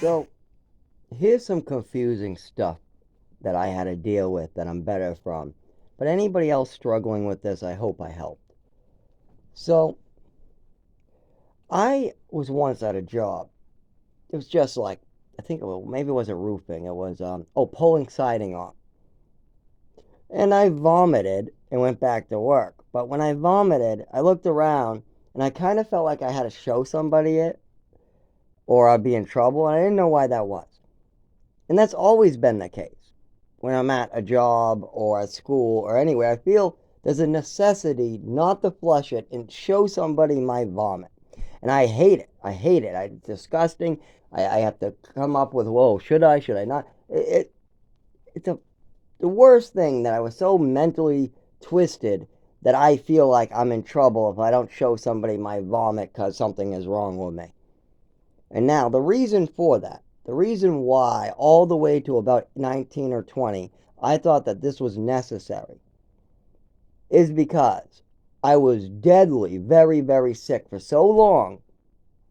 So, here's some confusing stuff that I had to deal with that I'm better from. But anybody else struggling with this, I hope I helped. So, I was once at a job. It was just like, I think maybe it wasn't roofing. It was, pulling siding off. And I vomited and went back to work. But when I vomited, I looked around and I kind of felt like I had to show somebody it or I'd be in trouble. And I didn't know why that was. And that's always been the case. When I'm at a job or at school or anywhere, I feel there's a necessity not to flush it and show somebody my vomit. And I hate it. I hate it. It's disgusting. I have to come up with, whoa, should I not? It's the worst thing that I was so mentally twisted that I feel like I'm in trouble if I don't show somebody my vomit because something is wrong with me. And now, the reason for that, the reason why, all the way to about 19 or 20, I thought that this was necessary is because I was deadly, very, very sick for so long,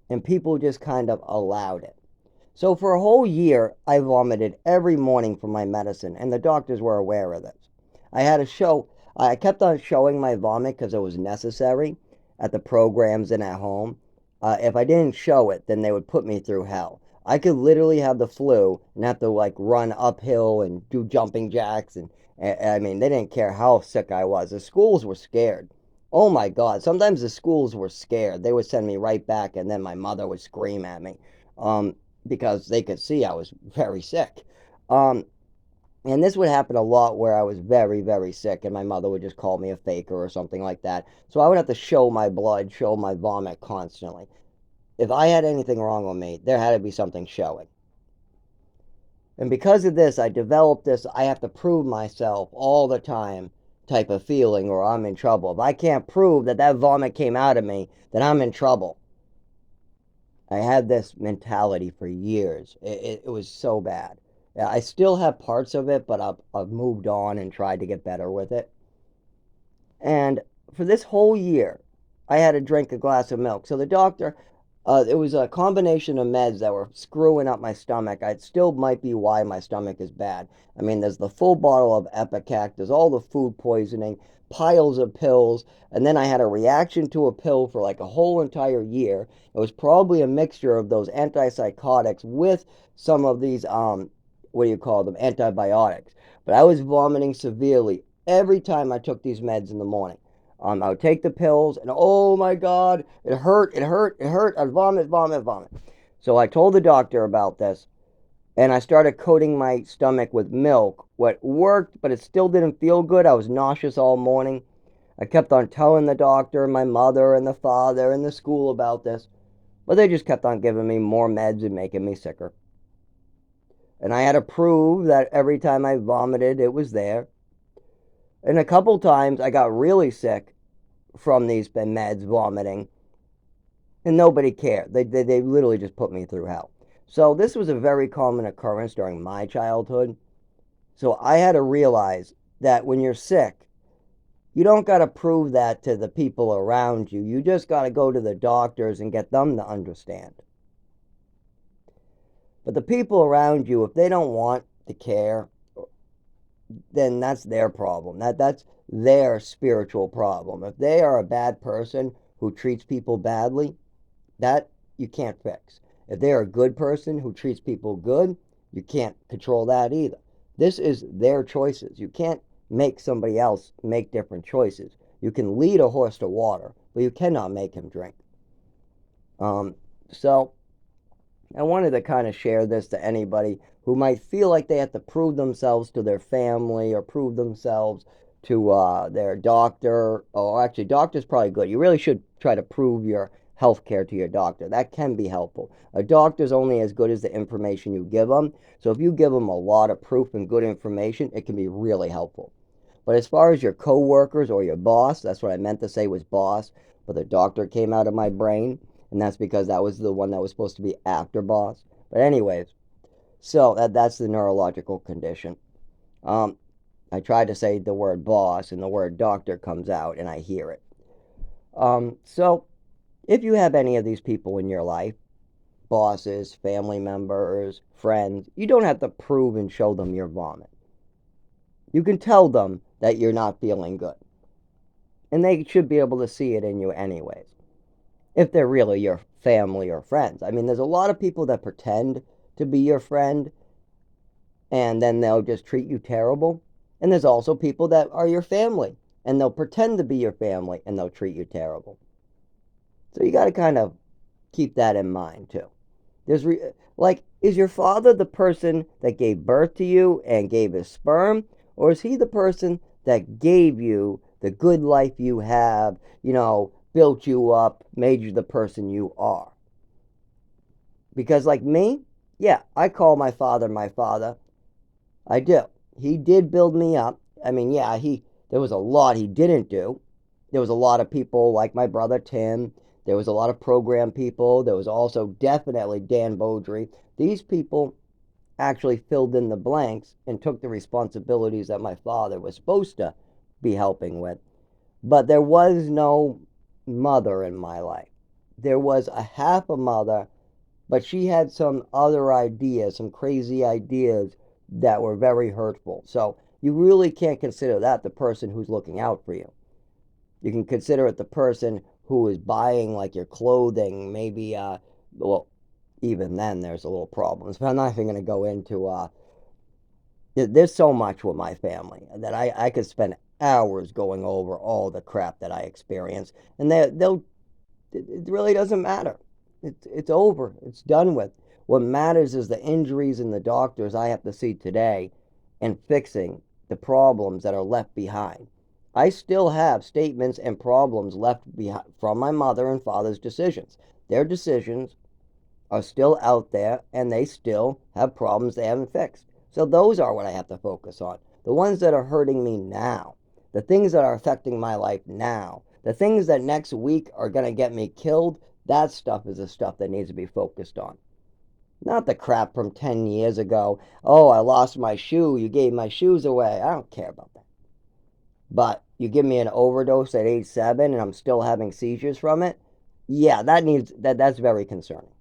and people just kind of allowed it. So, for a whole year, I vomited every morning for my medicine, and the doctors were aware of this. I had to show, I kept on showing my vomit because it was necessary at the programs and at home. If I didn't show it, then they would put me through hell. I could literally have the flu and have to like run uphill and do jumping jacks. And I mean, they didn't care how sick I was. The schools were scared. Oh my God. Sometimes the schools were scared. They would send me right back, and then my mother would scream at me because they could see I was very sick. Um, and this would happen a lot where I was very, very sick, and my mother would just call me a faker or something like that. So I would have to show my blood, show my vomit constantly. If I had anything wrong with me, there had to be something showing. And because of this, I developed this I have to prove myself all the time type of feeling, or I'm in trouble. If I can't prove that that vomit came out of me, then I'm in trouble. I had this mentality for years. It was so bad. Yeah, I still have parts of it, but I've moved on and tried to get better with it. And for this whole year, I had to drink a glass of milk. So the doctor, it was a combination of meds that were screwing up my stomach. It still might be why my stomach is bad. I mean, there's the full bottle of Epicac, there's all the food poisoning, piles of pills, and then I had a reaction to a pill for like a whole entire year. It was probably a mixture of those antipsychotics with some of these, what do you call them, antibiotics. But I was vomiting severely every time I took these meds in the morning. I would take the pills, and oh my God, it hurt, it hurt, it hurt. I'd vomit, vomit, vomit. So I told the doctor about this, and I started coating my stomach with milk. What worked, but it still didn't feel good. I was nauseous all morning. I kept on telling the doctor, and my mother, and the father, and the school about this, but they just kept on giving me more meds and making me sicker. And I had to prove that every time I vomited, it was there. And a couple times I got really sick from these meds, vomiting, and nobody cared. They literally just put me through hell. So this was a very common occurrence during my childhood. So I had to realize that when you're sick, you don't got to prove that to the people around you. You just got to go to the doctors and get them to understand. But the people around you, if they don't want to care, then that's their problem. That's their spiritual problem. If they are a bad person who treats people badly, that you can't fix. If they're a good person who treats people good, you can't control that either. This is their choices. You can't make somebody else make different choices. You can lead a horse to water, but you cannot make him drink. Um, so I wanted to kind of share this to anybody who might feel like they have to prove themselves to their family or prove themselves to their doctor. Oh, actually, doctor's probably good. You really should try to prove your health care to your doctor. That can be helpful. A doctor's only as good as the information you give them. So if you give them a lot of proof and good information, it can be really helpful. But as far as your coworkers or your boss, that's what I meant to say was boss, but the doctor came out of my brain, and that's because that was the one that was supposed to be after boss. But anyways, so that's the neurological condition. Um, I tried to say the word boss, and the word doctor comes out, and I hear it. So if you have any of these people in your life, bosses, family members, friends. You don't have to prove and show them your vomit. You can tell them that you're not feeling good. And they should be able to see it in you anyways, if they're really your family or friends. I mean, there's a lot of people that pretend to be your friend and then they'll just treat you terrible. And there's also people that are your family and they'll pretend to be your family and they'll treat you terrible. So you got to kind of keep that in mind too. Like, is your father the person that gave birth to you and gave his sperm, or is he the person that gave you the good life you have, built you up, made you the person you are? Because like me, yeah, I call my father my father. I do. He did build me up. I mean, yeah, he there was a lot he didn't do. There was a lot of people like my brother Tim. There was a lot of program people. There was also definitely Dan Beaudry. These people actually filled in the blanks and took the responsibilities that my father was supposed to be helping with. But there was no mother in my life. There was a half a mother, but she had some other ideas, some crazy ideas that were very hurtful. So you really can't consider that the person who's looking out for you. You can consider it the person who is buying like your clothing, maybe well, even then there's a little problems. But I'm not even going to go into there's so much with my family that I could spend hours going over all the crap that I experienced, and they'll it really doesn't matter. It's over. It's done with. What matters is the injuries and the doctors I have to see today and fixing the problems that are left behind. I still have statements and problems left behind from my mother and father's decisions. Their decisions are still out there and they still have problems they haven't fixed. So those are what I have to focus on. The ones that are hurting me now, the things that are affecting my life now, the things that next week are going to get me killed, that stuff is the stuff that needs to be focused on. Not the crap from 10 years ago. Oh, I lost my shoe. You gave my shoes away. I don't care about that. But you give me an overdose at age 7 and I'm still having seizures from it. Yeah, that's very concerning.